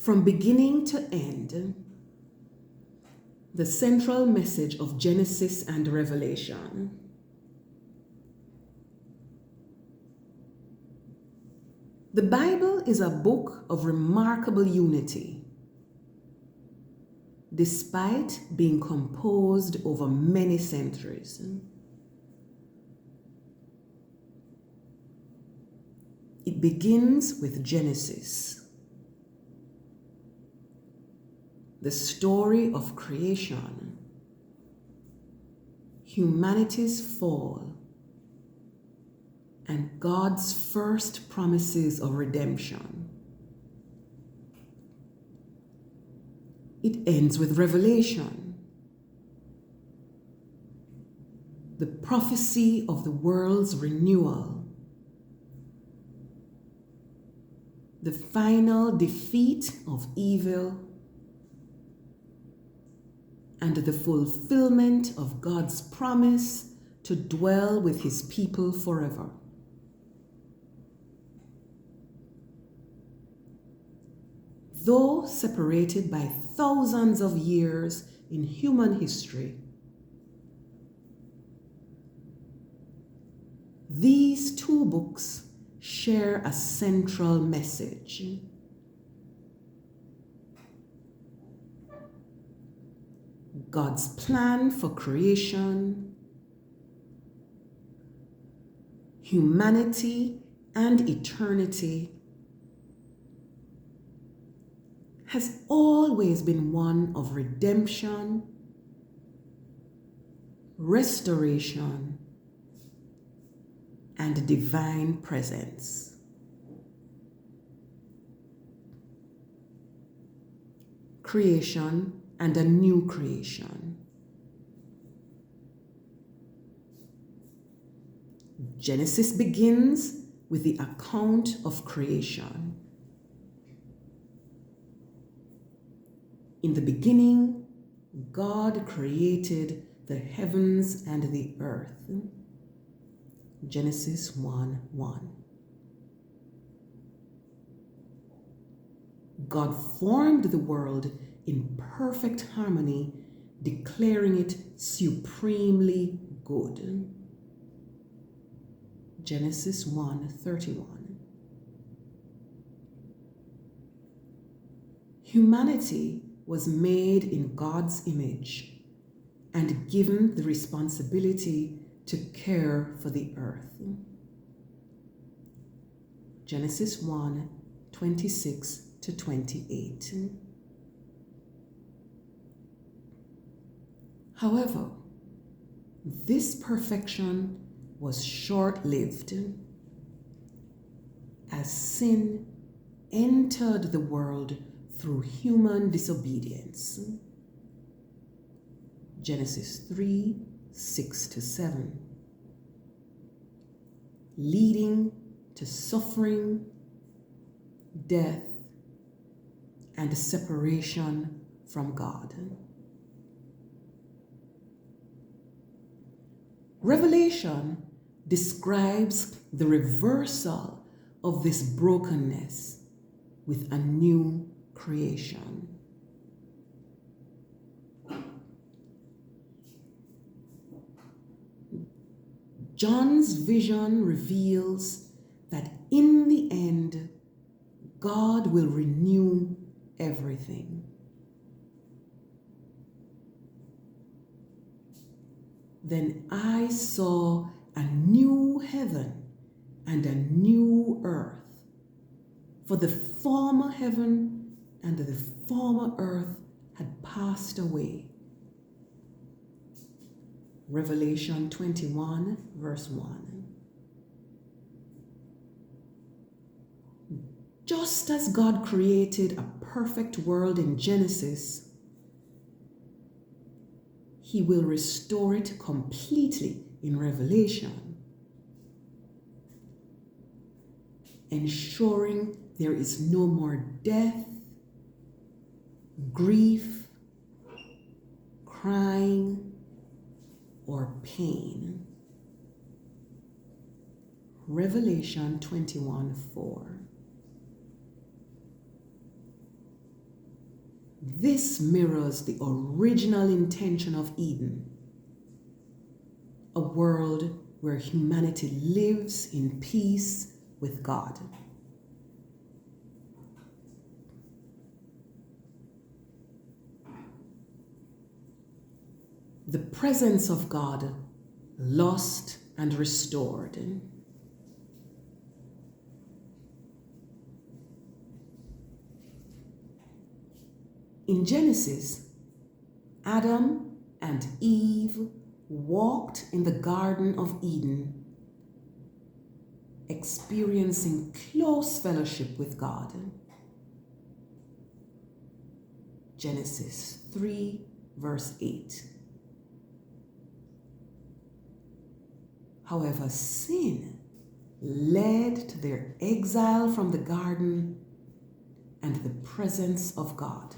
From beginning to end, the central message of Genesis and Revelation. The Bible is a book of remarkable unity, despite being composed over many centuries. It begins with Genesis, the story of creation, humanity's fall, and God's first promises of redemption. It ends with Revelation, the prophecy of the world's renewal, the final defeat of evil, and the fulfillment of God's promise to dwell with His people forever. Though separated by thousands of years in human history, these two books share a central message. God's plan for creation, humanity, and eternity has always been one of redemption, restoration, and divine presence. Creation and a new creation. Genesis begins with the account of creation. In the beginning, God created the heavens and the earth. Genesis 1:1. God formed the world in perfect harmony, declaring it supremely good. Genesis 1:31. Humanity was made in God's image and given the responsibility to care for the earth. Genesis 1:26-28. However, this perfection was short-lived as sin entered the world through human disobedience. Genesis 3:6-7. Leading to suffering, death, and separation from God. Revelation describes the reversal of this brokenness with a new creation. John's vision reveals that in the end, God will renew everything. Then I saw a new heaven and a new earth, for the former heaven and the former earth had passed away. Revelation 21:1. Just as God created a perfect world in Genesis, He will restore it completely in Revelation, ensuring there is no more death, grief, crying, or pain. Revelation 21:4. This mirrors the original intention of Eden, a world where humanity lives in peace with God. The presence of God lost and restored. In Genesis, Adam and Eve walked in the Garden of Eden, experiencing close fellowship with God. Genesis 3, verse 8. However, sin led to their exile from the garden and the presence of God.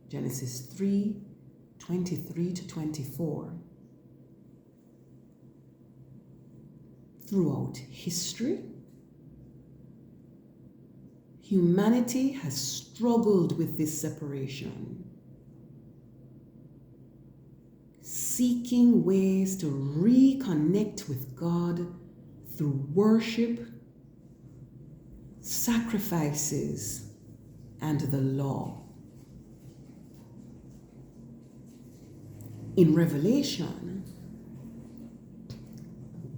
Genesis 3, 23 to 24. Throughout history, humanity has struggled with this separation, seeking ways to reconnect with God through worship, sacrifices, and the law. In Revelation,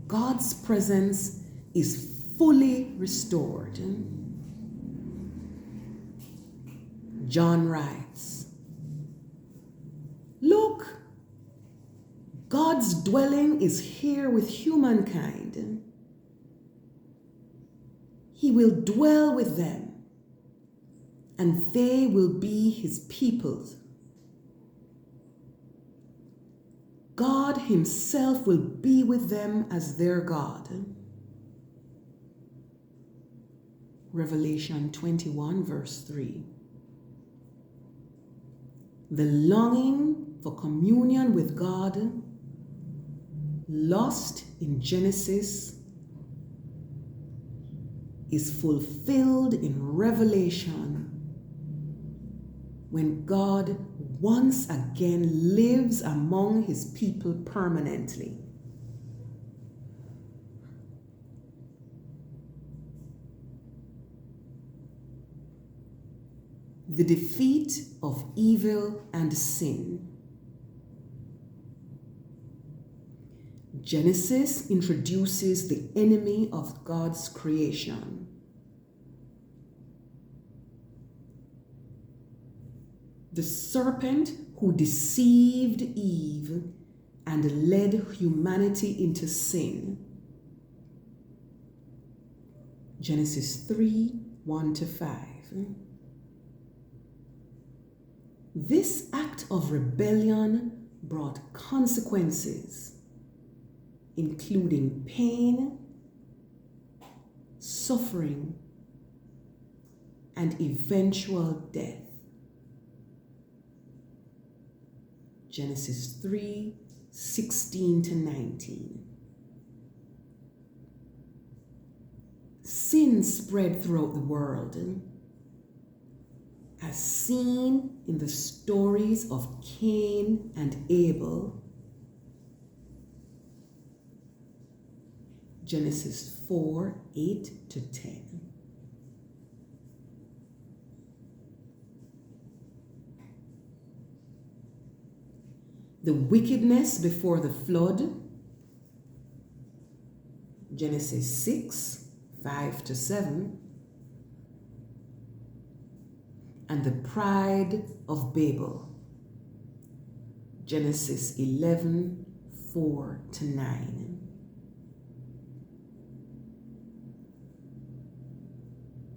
God's presence is fully restored. John writes, "Look, God's dwelling is here with humankind. He will dwell with them, and they will be his people. God himself will be with them as their God." Revelation 21, verse 3. The longing for communion with God, lost in Genesis, is fulfilled in Revelation when God once again lives among his people permanently. The defeat of evil and sin. Genesis introduces the enemy of God's creation. The serpent who deceived Eve and led humanity into sin. Genesis 3, 1 to 5. This act of rebellion brought consequences, including pain, suffering, and eventual death. Genesis 3, 16 to 19. Sin spread throughout the world, as seen in the stories of Cain and Abel. Genesis 4, 8 to 10. The wickedness before the flood. Genesis 6, 5 to 7. And the pride of Babel. Genesis 11, 4 to 9.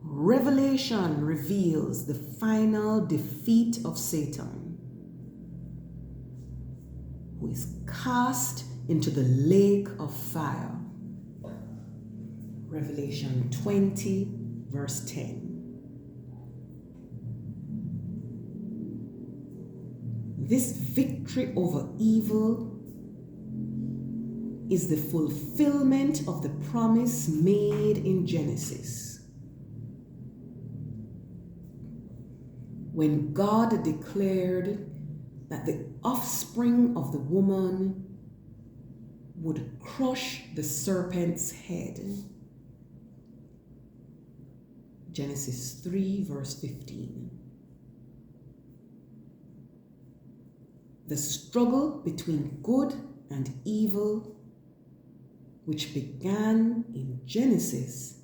Revelation reveals the final defeat of Satan, who is cast into the lake of fire. Revelation 20, verse 10. This victory over evil is the fulfillment of the promise made in Genesis. when God declared that the offspring of the woman would crush the serpent's head. Genesis 3, verse 15. The struggle between good and evil, which began in Genesis,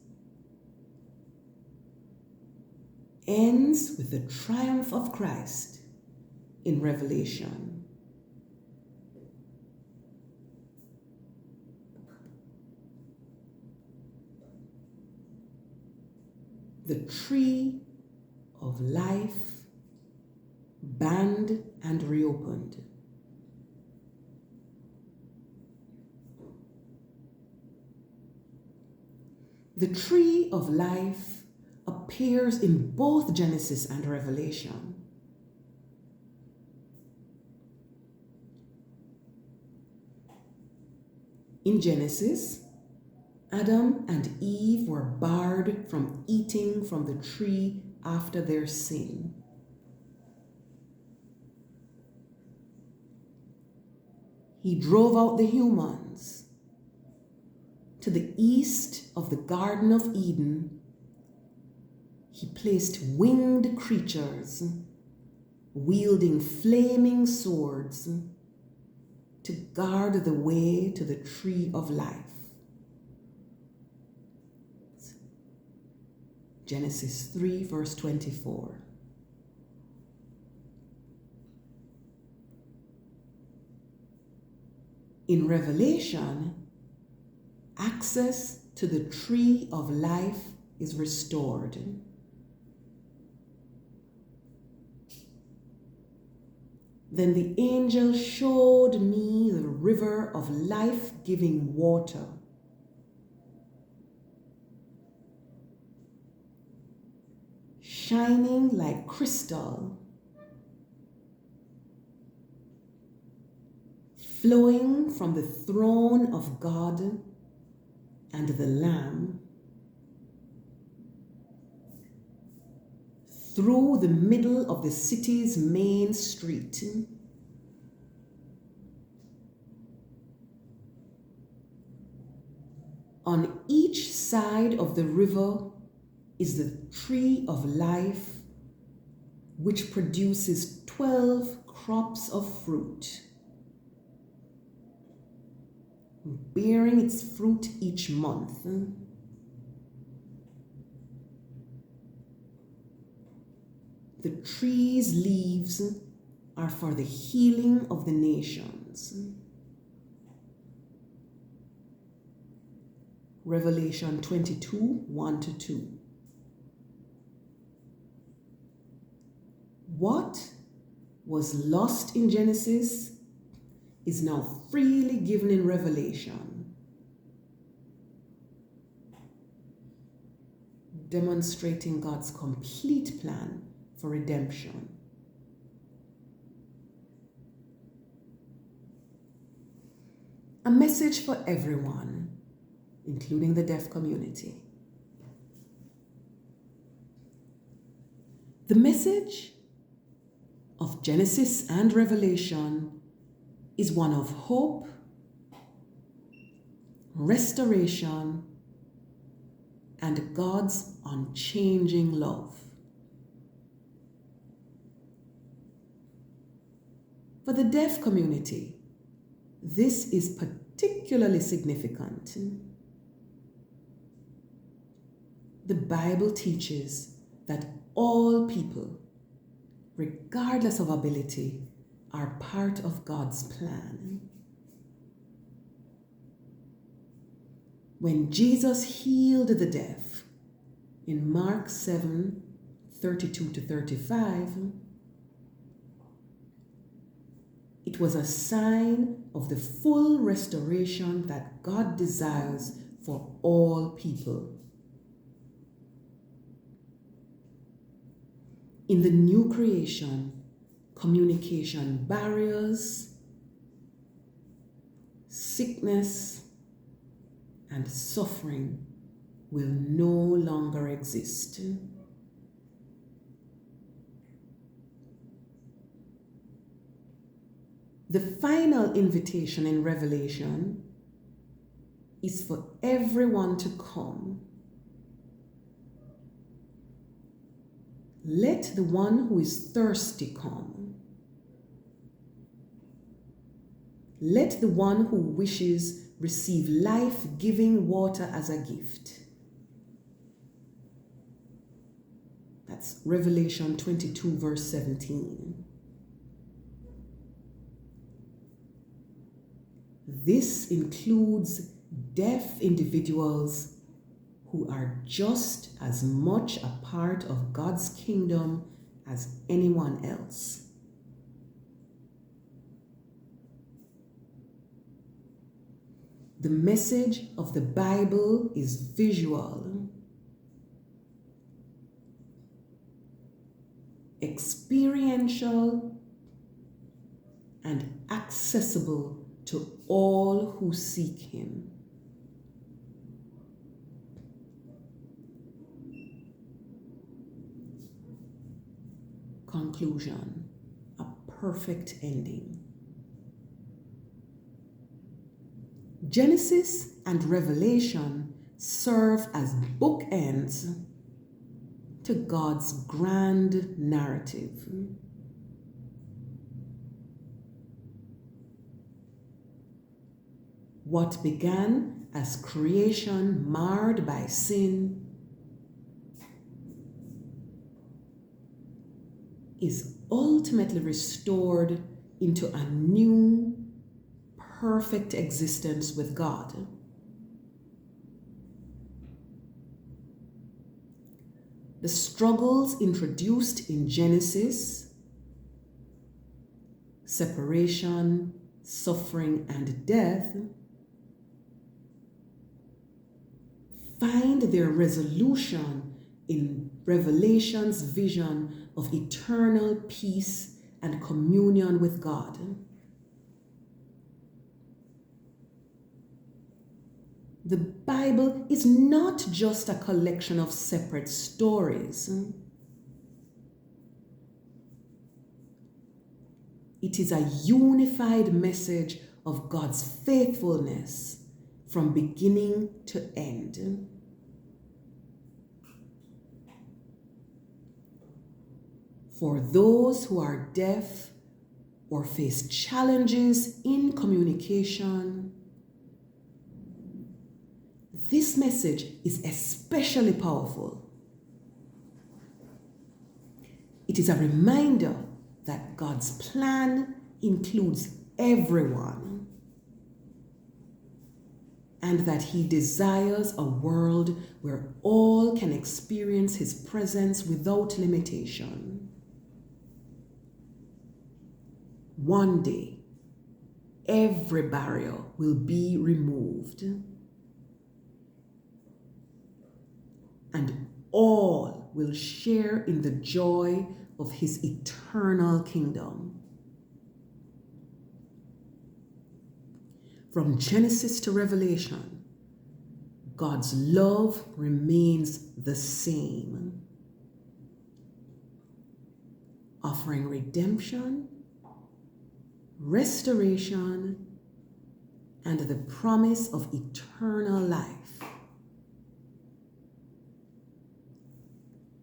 ends with the triumph of Christ in Revelation. The tree of life banned and reopened. The tree of life appears in both Genesis and Revelation. In Genesis, Adam and Eve were barred from eating from the tree after their sin. He drove out the humans. To the east of the Garden of Eden, he placed winged creatures wielding flaming swords to guard the way to the tree of life. Genesis 3, verse 24. In Revelation, access to the tree of life is restored. Then the angel showed me the river of life-giving water, shining like crystal, flowing from the throne of God and the Lamb through the middle of the city's main street. On each side of the river is the tree of life, which produces 12 crops of fruit, bearing its fruit each month. The tree's leaves are for the healing of the nations. Revelation 22, 1-2. What was lost in Genesis is now freely given in Revelation, demonstrating God's complete plan for redemption. A message for everyone, including the deaf community. The message of Genesis and Revelation is one of hope, restoration, and God's unchanging love. For the deaf community, this is particularly significant. The Bible teaches that all people, regardless of ability, are part of God's plan. When Jesus healed the deaf in Mark 7, 32-35, it was a sign of the full restoration that God desires for all people. In the new creation, communication barriers, sickness, and suffering will no longer exist. The final invitation in Revelation is for everyone to come. Let the one who is thirsty come. Let the one who wishes receive life-giving water as a gift. That's Revelation 22, verse 17. This includes deaf individuals who are just as much a part of God's kingdom as anyone else. The message of the Bible is visual, experiential, and accessible to all who seek Him. Conclusion, a perfect ending. Genesis and Revelation serve as bookends to God's grand narrative. What began as creation marred by sin is ultimately restored into a new, perfect existence with God. The struggles introduced in Genesis, separation, suffering, and death, find their resolution in Revelation's vision of eternal peace and communion with God. The Bible is not just a collection of separate stories. It is a unified message of God's faithfulness from beginning to end. For those who are deaf or face challenges in communication, this message is especially powerful. It is a reminder that God's plan includes everyone and that He desires a world where all can experience His presence without limitation. One day, every barrier will be removed, and all will share in the joy of His eternal kingdom. From Genesis to Revelation, God's love remains the same, offering redemption, restoration, and the promise of eternal life.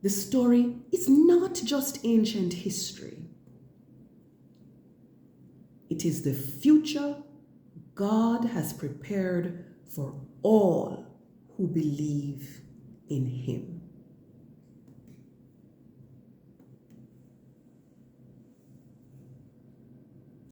The story is not just ancient history. It is the future God has prepared for all who believe in Him.